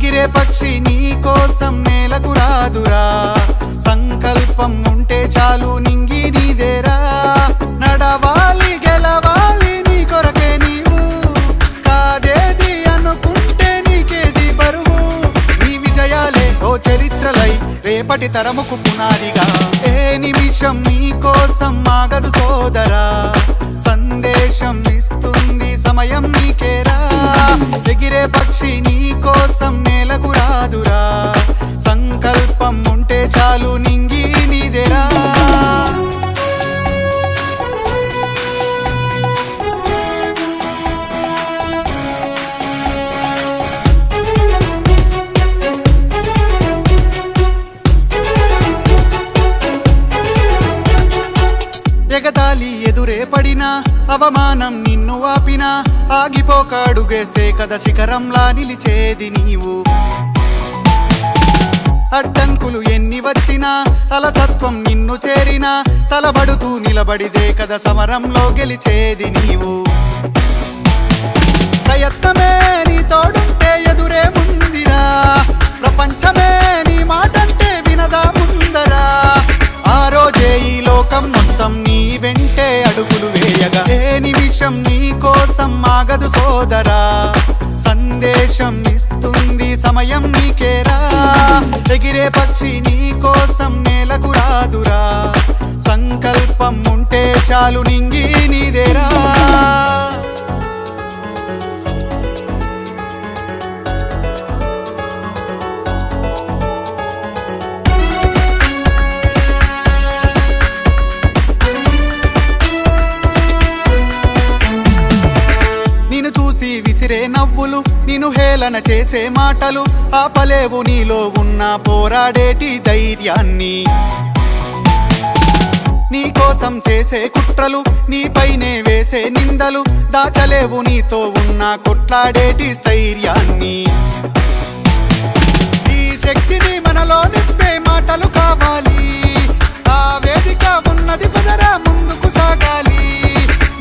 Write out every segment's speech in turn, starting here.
ఎగిరే పక్షి నీ కోసం నేలకు రాదురా, సంకల్పం ఉంటే చాలు నింగి నీదేరా. నడవాలి గెలవాలి నీ కొరకే నీవు, కాదేది అనుకుంటే నీకేది బరువు. నీ విజయాలే ఓ చరిత్రలై రేపటి తరముకు పునాదిగా. ఏ నిమిషం నీ కోసం ఆగదు సోదరా, సందేశం ఇస్తుంది సమయం నీకేరా. ఎగిరే పక్షి నీ కోసం నేలకు రాదురా, సంకల్పం ఉంటే చాలు నింగి నీదేరా. ఎగతాళి ఎదురే పడినా, అవమానం నిన్ను ఆపినా, ఆగిపోక అడుగేస్తే కదా శిఖరంలా నిలిచేది నీవు. అడ్డంకులు ఎన్ని వచ్చినా, అలసత్వం నిన్ను చేరినా, తలబడుతూ నిలబడిదే కదా సమరంలో గెలిచేది నీవు. ప్రయత్నమే నీ తోడుంటే ఎదురే ముందిరా, ప్రపంచమే నీ మాటంటే వినదా ముందరా. ఆ రోజే ఈ లోకం మొత్తం నీ వెంటే అడుగులు వేయగా. ఏ నిమిషం నీ కోసం ఆగదు సోదరా, సందేశం ఇస్తుంది సమయం నీకేరా. ఎగిరే పక్షి నీ కోసం నేలకు రాదురా, సంకల్పం ఉంటే చాలు నింగి నీదేరా. విసిరే నవ్వులు, నిన్ను హేళన చేసే మాటలు, ఆపలేవు నీలో ఉన్న పోరాడేటి ధైర్యాన్ని. నీ కోసం చేసే కుట్రలు, నీపైనే వేసే నిందలు, దాచలేవు నీతో ఉన్న కొట్లాడేటి స్థైర్యాన్ని. ఈ శక్తిని మనలో నింపే మాటలు కావాలి, ఆ వేదిక ఉన్నది పదరా ముందుకు సాగాలి.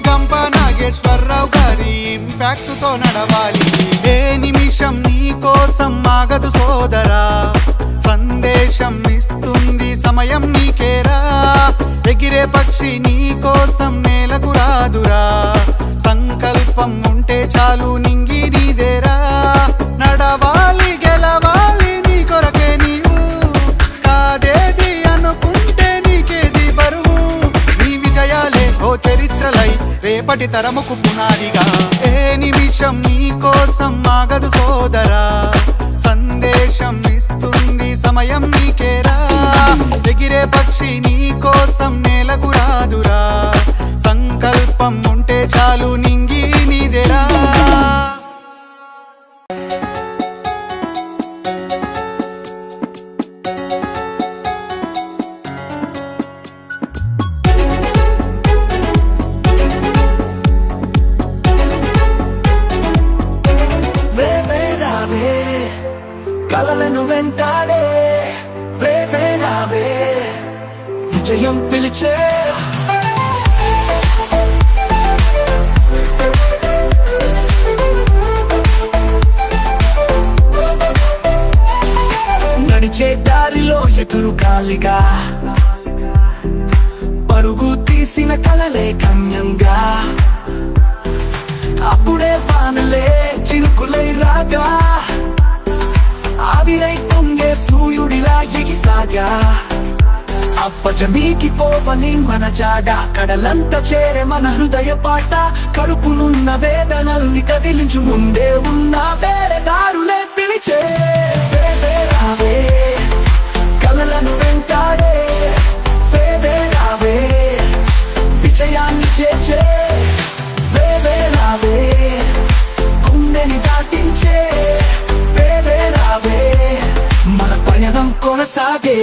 గంప నాగేశ్వరరావు గారి ఇంపాక్ట్ తో నడవాలి. ఏ నిమిషం నీ కోసం ఆగదు సోదరా, సందేశం ఇస్తుంది సమయం నీకేరా. ఎగిరే పక్షి నీ కోసం నేలకు రాదురా, సంకల్పం ఉంటే చాలు నింగి నీదేరా. నడవాలి గెలవాలి నీ కొరకే నీవు, కాదేది అనుకుంటే నీకేది బరువు. నీ విజయాలే ఓ చరిత్రలై రేపటి తరముకు పునాదిగా. ఏ నిమిషం నీ కోసం ఆగదు సోదరా, సందేశం ఇస్తుంది సమయం నీకేరా. ఎగిరే పక్షి నీ కోసం నేలకు రాదురా, సంకల్పం ఉంటే చాలు నింగి నీదేరా. కలలను వెంటాడే వేవేరావే, విజయం పిలిచే. నడిచే దారిలో ఎదురు గాలిగా, పరుగు తీసిన కలలే గమ్యంగా. అప్పుడే వానలే చినుకులై రాగా, ఆవిరై పొంగే సూర్యుడిలా ఎగిసాగా. అప్పజమీకి పోవని మన జాడ, కడలంతా చేరే మన హృదయ పాట. కడుపునున్న వేదనల్ని కదిలించు ముందే ఉన్న వేరే దారులే పిలిచే. వేవేరావే కలలను వెంటాడే, వేవేరావే విజయాన్ని చేర్చే. వేవేరావే గుండెని దాటించే. వేవేరావే మన పయనం కొనసాగే.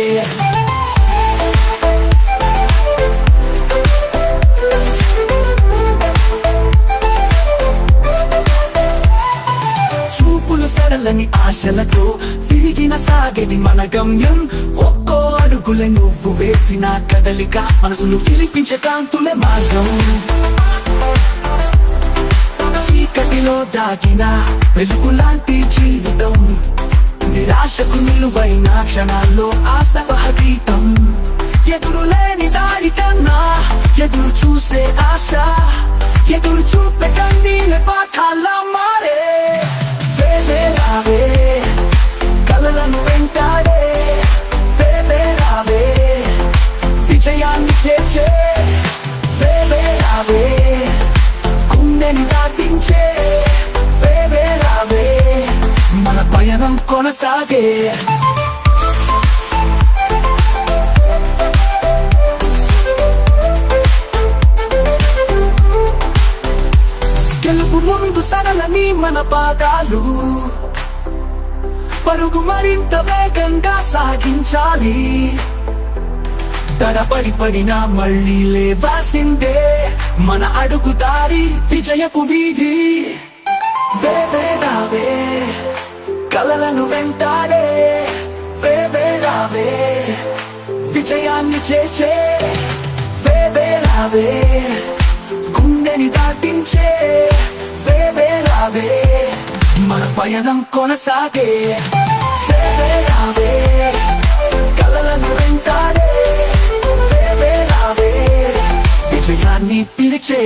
చూపులు సడలని ఆశలతో విరిగిన సాగేది మన గమ్యం. ఒక్కో అడుగులే నువ్వు వేసిన కదలిక, మనసును పిలిపించే కాంతులే మార్గం. చీకటిలో దాగిన వెలుగులాంటి జీవితం, నిరాశకు నిలువైన క్షణాల్లో ఆశవ గీతం ఎదురులేని దారి కన్నా ఎదురు చూసే ఆశ ఎదురు చూపే కన్నీళ్ళ పాఠాల మారే వేవేరావే కలలను వెంటాడే వేవేరావే విజయాన్ని చేర్చే వేవేరావే గుండెని దాటించే వేవేరావే మన పయనం కొనసాగే గెలుపు ముందు సడలని మన పాదాలు పరుగు మరింత వేగంగా సాగించాలి తడపడి పడినా మళ్ళీ లేవాల్సిందే మన అడుగు దారి విజయపు వీధి వేవేరావే కలలను వెంటాడే వేవేరావే విజయాన్ని చేర్చే వేవేరావే గుండెని దాటించే వేవేరావే మన పయనం కొనసాగే వేవేరావే కలలను వెంటాడే వేవేరావే విజయాన్ని పిలిచే